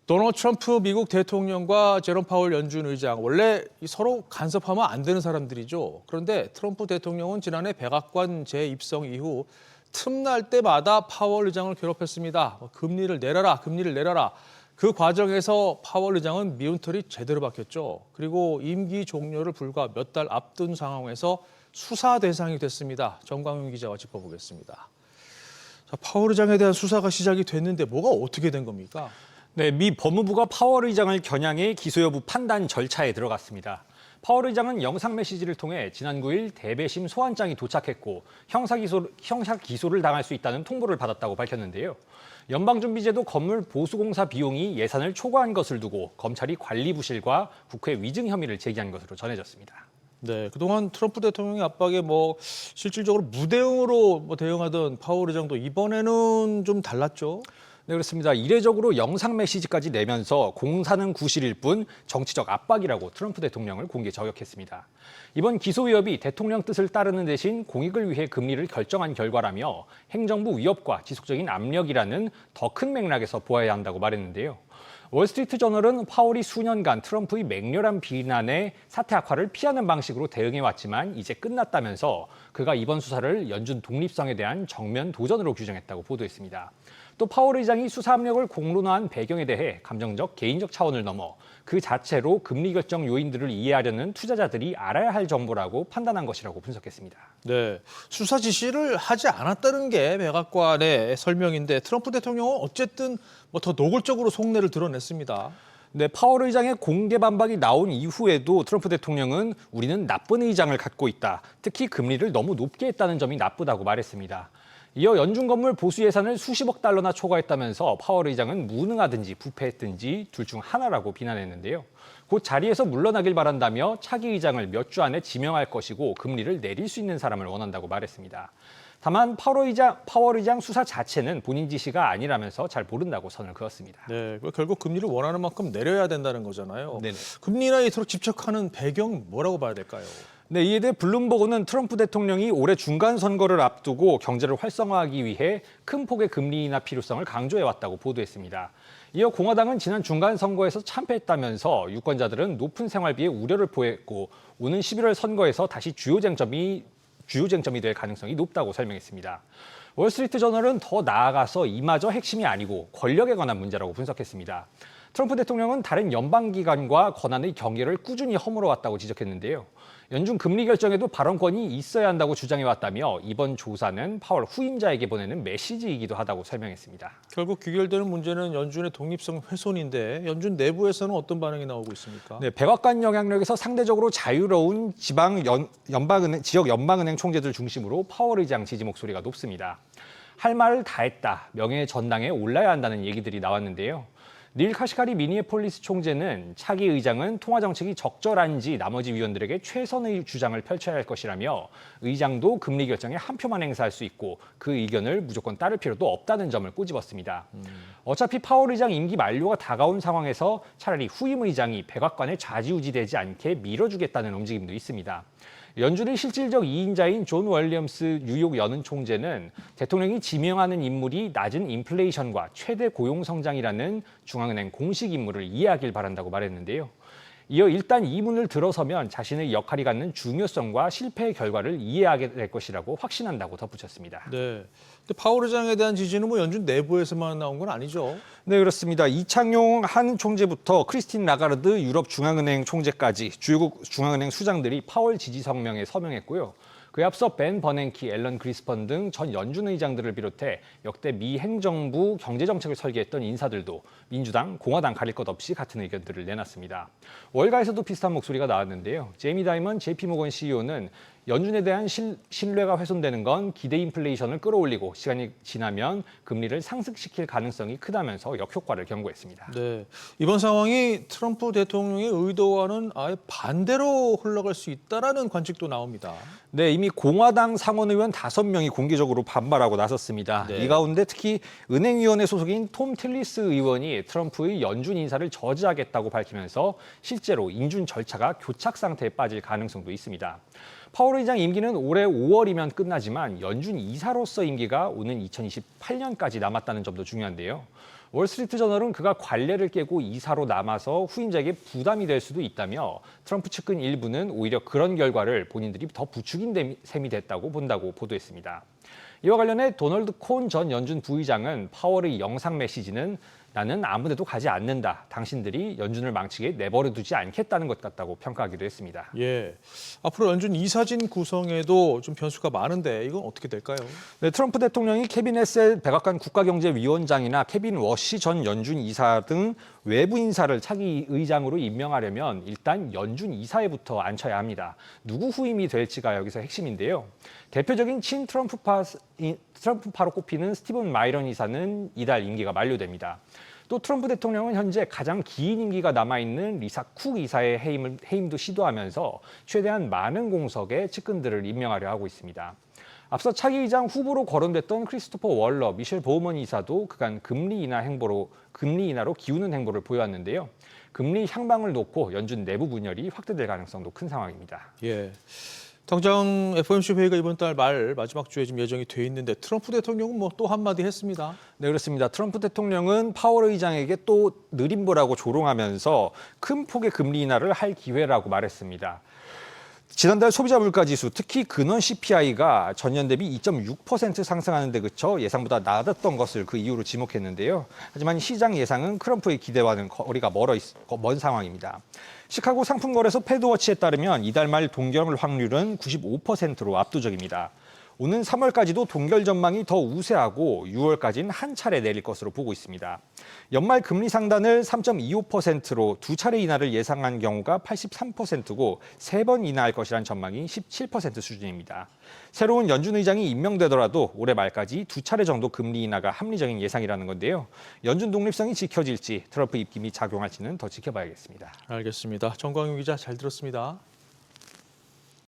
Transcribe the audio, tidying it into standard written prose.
도널드 트럼프 미국 대통령과 제롬 파월 연준 의장, 원래 서로 간섭하면 안 되는 사람들이죠. 그런데 트럼프 대통령은 지난해 백악관 재입성 이후 틈날 때마다 파월 의장을 괴롭혔습니다. 금리를 내려라, 금리를 내려라. 그 과정에서 파월 의장은 미운털이 제대로 박혔죠. 그리고 임기 종료를 불과 몇 달 앞둔 상황에서 수사 대상이 됐습니다. 정광윤 기자와 짚어보겠습니다. 자, 파월 의장에 대한 수사가 시작이 됐는데 뭐가 어떻게 된 겁니까? 네, 미 법무부가 파월 의장을 겨냥해 기소 여부 판단 절차에 들어갔습니다. 파월 의장은 영상 메시지를 통해 지난 9일 대배심 소환장이 도착했고 형사 기소를 당할 수 있다는 통보를 받았다고 밝혔는데요. 연방준비제도 건물 보수공사 비용이 예산을 초과한 것을 두고 검찰이 관리 부실과 국회 위증 혐의를 제기한 것으로 전해졌습니다. 네, 그동안 트럼프 대통령의 압박에 실질적으로 무대응으로 대응하던 파월 의장도 이번에는 좀 달랐죠? 네, 그렇습니다. 이례적으로 영상 메시지까지 내면서 공사는 구실일 뿐 정치적 압박이라고 트럼프 대통령을 공개 저격했습니다. 이번 기소 위협이 대통령 뜻을 따르는 대신 공익을 위해 금리를 결정한 결과라며 행정부 위협과 지속적인 압력이라는 더 큰 맥락에서 보아야 한다고 말했는데요. 월스트리트 저널은 파월이 수년간 트럼프의 맹렬한 비난에 사태 악화를 피하는 방식으로 대응해왔지만 이제 끝났다면서 그가 이번 수사를 연준 독립성에 대한 정면 도전으로 규정했다고 보도했습니다. 또 파월 의장이 수사 압력을 공론화한 배경에 대해 감정적, 개인적 차원을 넘어 그 자체로 금리 결정 요인들을 이해하려는 투자자들이 알아야 할 정보라고 판단한 것이라고 분석했습니다. 네, 수사 지시를 하지 않았다는 게 백악관의 설명인데 트럼프 대통령은 어쨌든 더 노골적으로 속내를 드러냈습니다. 네, 파월 의장의 공개 반박이 나온 이후에도 트럼프 대통령은 우리는 나쁜 의장을 갖고 있다. 특히 금리를 너무 높게 했다는 점이 나쁘다고 말했습니다. 이어 연준 건물 보수 예산을 수십억 달러나 초과했다면서 파월 의장은 무능하든지 부패했든지 둘 중 하나라고 비난했는데요. 곧 자리에서 물러나길 바란다며 차기 의장을 몇 주 안에 지명할 것이고 금리를 내릴 수 있는 사람을 원한다고 말했습니다. 다만 파월 의장 수사 자체는 본인 지시가 아니라면서 잘 모른다고 선을 그었습니다. 네, 결국 금리를 원하는 만큼 내려야 된다는 거잖아요. 네네. 금리나 이토록 집착하는 배경 뭐라고 봐야 될까요? 네, 이에 대해 블룸버그는 트럼프 대통령이 올해 중간 선거를 앞두고 경제를 활성화하기 위해 큰 폭의 금리 인하 필요성을 강조해왔다고 보도했습니다. 이어 공화당은 지난 중간 선거에서 참패했다면서 유권자들은 높은 생활비에 우려를 표했고 오는 11월 선거에서 다시 주요 쟁점이 될 가능성이 높다고 설명했습니다. 월스트리트 저널은 더 나아가서 이마저 핵심이 아니고 권력에 관한 문제라고 분석했습니다. 트럼프 대통령은 다른 연방기관과 권한의 경계를 꾸준히 허물어왔다고 지적했는데요. 연준 금리 결정에도 발언권이 있어야 한다고 주장해왔다며 이번 조사는 파월 후임자에게 보내는 메시지이기도 하다고 설명했습니다. 결국 귀결되는 문제는 연준의 독립성 훼손인데 연준 내부에서는 어떤 반응이 나오고 있습니까? 네, 백악관 영향력에서 상대적으로 자유로운 지역 연방은행 총재들 중심으로 파월 의장 지지 목소리가 높습니다. 할 말을 다 했다, 명예의 전당에 올라야 한다는 얘기들이 나왔는데요. 닐 카시가리 미니애폴리스 총재는 차기 의장은 통화 정책이 적절한지 나머지 위원들에게 최선의 주장을 펼쳐야 할 것이라며 의장도 금리 결정에 한 표만 행사할 수 있고 그 의견을 무조건 따를 필요도 없다는 점을 꼬집었습니다. 어차피 파월 의장 임기 만료가 다가온 상황에서 차라리 후임 의장이 백악관에 좌지우지되지 않게 밀어주겠다는 움직임도 있습니다. 연준의 실질적 2인자인 존 윌리엄스 뉴욕 연은 총재는 대통령이 지명하는 인물이 낮은 인플레이션과 최대 고용 성장이라는 중앙은행 공식 임무를 이해하길 바란다고 말했는데요. 이어 일단 이 문을 들어서면 자신의 역할이 갖는 중요성과 실패의 결과를 이해하게 될 것이라고 확신한다고 덧붙였습니다. 네. 근데 파월 의장에 대한 지지는 연준 내부에서만 나온 건 아니죠? 네, 그렇습니다. 이창용 한 총재부터 크리스틴 라가르드 유럽 중앙은행 총재까지 주요국 중앙은행 수장들이 파월 지지 성명에 서명했고요. 그에 앞서 벤 버냉키, 앨런 그리스펀 등 전 연준 의장들을 비롯해 역대 미 행정부 경제정책을 설계했던 인사들도 민주당, 공화당 가릴 것 없이 같은 의견들을 내놨습니다. 월가에서도 비슷한 목소리가 나왔는데요. 제이미 다이먼 JP모건 CEO는 연준에 대한 신뢰가 훼손되는 건 기대 인플레이션을 끌어올리고 시간이 지나면 금리를 상승시킬 가능성이 크다면서 역효과를 경고했습니다. 네. 이번 상황이 트럼프 대통령의 의도와는 아예 반대로 흘러갈 수 있다라는 관측도 나옵니다. 네, 이미 공화당 상원의원 5명이 공개적으로 반발하고 나섰습니다. 네. 이 가운데 특히 은행위원회 소속인 톰 틸리스 의원이 트럼프의 연준 인사를 저지하겠다고 밝히면서 실제로 인준 절차가 교착 상태에 빠질 가능성도 있습니다. 파월 의장 임기는 올해 5월이면 끝나지만 연준 이사로서 임기가 오는 2028년까지 남았다는 점도 중요한데요. 월스트리트 저널은 그가 관례를 깨고 이사로 남아서 후임자에게 부담이 될 수도 있다며 트럼프 측근 일부는 오히려 그런 결과를 본인들이 더 부추긴 셈이 됐다고 본다고 보도했습니다. 이와 관련해 도널드 콘 전 연준 부의장은 파월의 영상 메시지는 나는 아무데도 가지 않는다. 당신들이 연준을 망치게 내버려 두지 않겠다는 것 같다고 평가하기도 했습니다. 예. 앞으로 연준 이사진 구성에도 좀 변수가 많은데 이건 어떻게 될까요? 네, 트럼프 대통령이 케빈 헤셀 백악관 국가경제위원장이나 케빈 워시 전 연준 이사 등 외부 인사를 차기 의장으로 임명하려면 일단 연준 이사회부터 앉혀야 합니다. 누구 후임이 될지가 여기서 핵심인데요. 대표적인 트럼프파로 꼽히는 스티븐 마이런 이사는 이달 임기가 만료됩니다. 또 트럼프 대통령은 현재 가장 긴 임기가 남아있는 리사 쿡 이사의 해임도 시도하면서 최대한 많은 공석의 측근들을 임명하려 하고 있습니다. 앞서 차기 의장 후보로 거론됐던 크리스토퍼 월러, 미셸 보우먼 이사도 그간 금리 인하로 기우는 행보를 보여왔는데요. 금리 향방을 놓고 연준 내부 분열이 확대될 가능성도 큰 상황입니다. 예. 당장 FOMC 회의가 이번 달 말 마지막 주에 지금 예정이 돼 있는데 트럼프 대통령은 뭐 또 한마디 했습니다. 네, 그렇습니다. 트럼프 대통령은 파월 의장에게 또 느림보라고 조롱하면서 큰 폭의 금리 인하를 할 기회라고 말했습니다. 지난달 소비자 물가 지수, 특히 근원 CPI가 전년 대비 2.6% 상승하는 데 그쳐 예상보다 낮았던 것을 그 이유로 지목했는데요. 하지만 시장 예상은 트럼프의 기대와는 거리가 먼 상황입니다. 시카고 상품거래소 패드워치에 따르면 이달 말 동결 확률은 95%로 압도적입니다. 오는 3월까지도 동결 전망이 더 우세하고 6월까지는 한 차례 내릴 것으로 보고 있습니다. 연말 금리 상단을 3.25%로 두 차례 인하를 예상한 경우가 83%고 3번 인하할 것이란 전망이 17% 수준입니다. 새로운 연준 의장이 임명되더라도 올해 말까지 두 차례 정도 금리 인하가 합리적인 예상이라는 건데요. 연준 독립성이 지켜질지 트럼프 입김이 작용할지는 더 지켜봐야겠습니다. 알겠습니다. 정광윤 기자 잘 들었습니다.